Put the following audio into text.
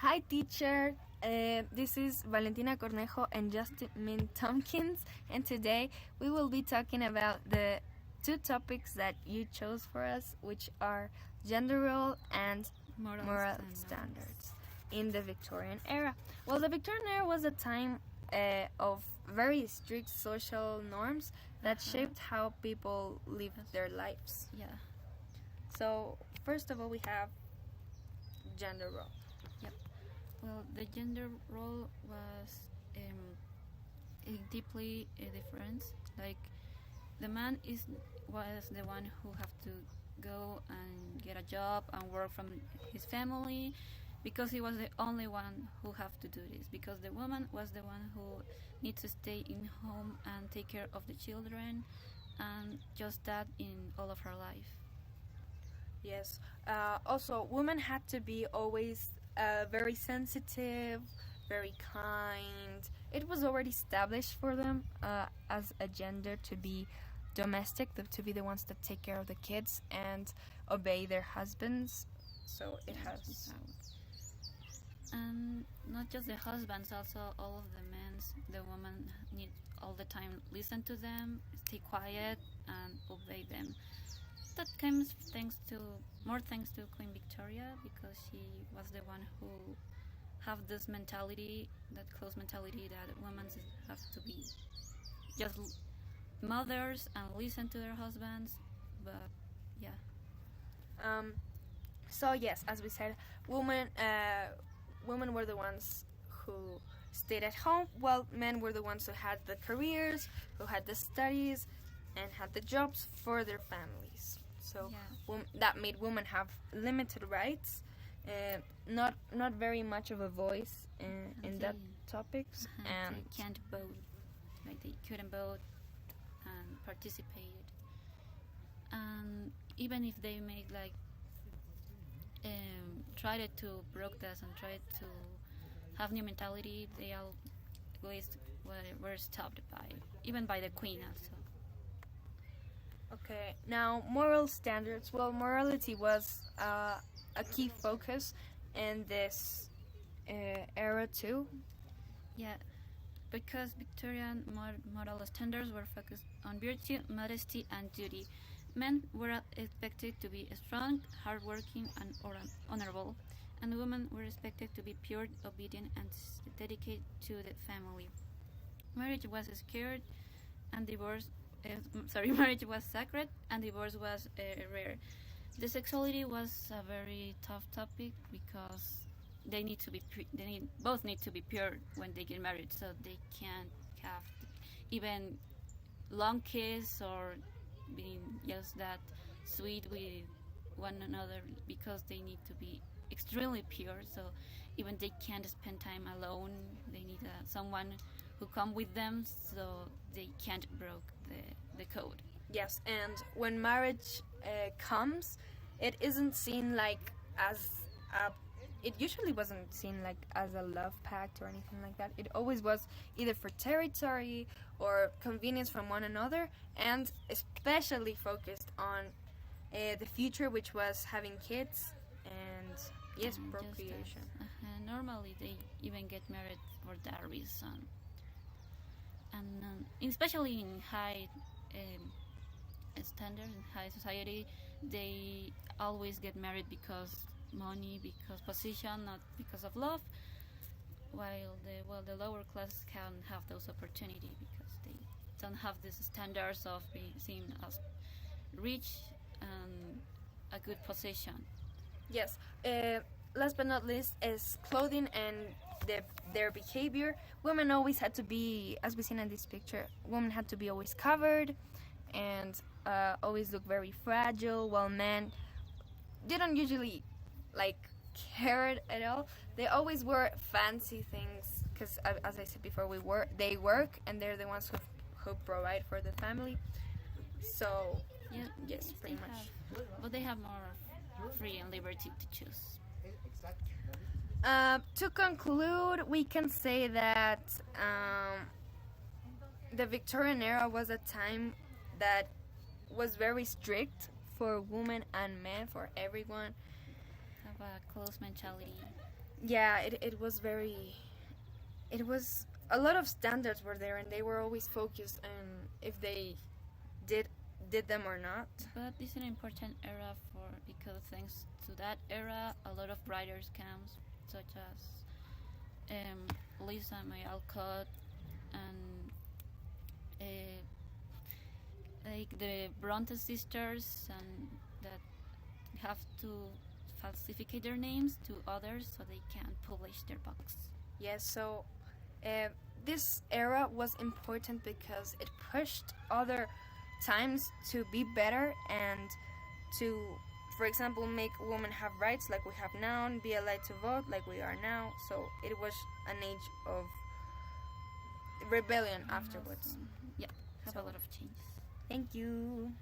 Hi, teacher. This is Valentina Cornejo and Jasmine Tomkins, and today we will be talking about the two topics that you chose for us, which are gender role and moral standards in the Victorian era. Well, the Victorian era was a time of very strict social norms that shaped how people lived their lives. Yeah. So, first of all, we have gender role. Yep. Well, the gender role was deeply different. Like, the man was the one who have to go and get a job and work from his family, because he was the only one who have to do this. Because the woman was the one who needs to stay in home and take care of the children, and just that in all of her life. Yes. Also, women had to be always very sensitive, very kind. It was already established for them as a gender to be domestic, to be the ones that take care of the kids and obey their husbands. So it has. And not just the husbands, also all of the men. The woman need all the time listen to them, stay quiet, and obey them. That comes more thanks to Queen Victoria, because she was the one who have this mentality, that close mentality, that women have to be just mothers and listen to their husbands. But yeah. So yes, as we said, women were the ones who stayed at home, while men were the ones who had the careers, who had the studies, and had the jobs for their families. So that made women have limited rights, not very much of a voice in that topics, and they can't vote, like they couldn't vote and participate. And even if they made like tried to broadcast and tried to have new mentality, they always were stopped by the queen also. Okay, now moral standards. Well, morality was a key focus in this era too. Yeah, because Victorian moral standards were focused on virtue, modesty, and duty. Men were expected to be strong, hardworking, and honorable, and women were expected to be pure, obedient, and dedicated to the family. Marriage was sacred, and divorce. Marriage was sacred, and divorce was rare. The sexuality was a very tough topic, because they both need to be pure when they get married, so they can't have even long kiss or being just that sweet with one another, because they need to be extremely pure. So even they can't spend time alone, they need someone who come with them, so they can't break the code. Yes, and when marriage comes, it isn't seen like it usually wasn't seen like as a love pact or anything like that. It always was either for territory or convenience from one another, and especially focused on the future, which was having kids and procreation. Normally they even get married for that reason, and especially in high standard, in high society, they always get married because money, because position, not because of love, while the lower class can have those opportunities because they don't have these standards of being seen as rich and a good position. Yes. Last but not least is clothing and their behavior. Women always had to be, as we seen in this picture, women had to be always covered and always look very fragile, while men didn't usually care it at all. They always wore fancy things because, as I said before, they work and they're the ones who provide for the family. So yes, pretty much. But they have more free and liberty to choose. To conclude, we can say that the Victorian era was a time that was very strict for women and men, for everyone. Have a close mentality. yeah, it was very, it was a lot of standards were there, and they were always focused on if they did them or not. But it's an important era for because thanks to that era, a lot of writers came, such as Lisa May Alcott and like the Bronte sisters, and that have to falsificate their names to others so they can publish their books. Yes, so this era was important because it pushed other times to be better and to, for example, make women have rights like we have now and be allowed to vote like we are now. So it was an age of rebellion afterwards. Also, yeah, have So- a lot of changes. Thank you.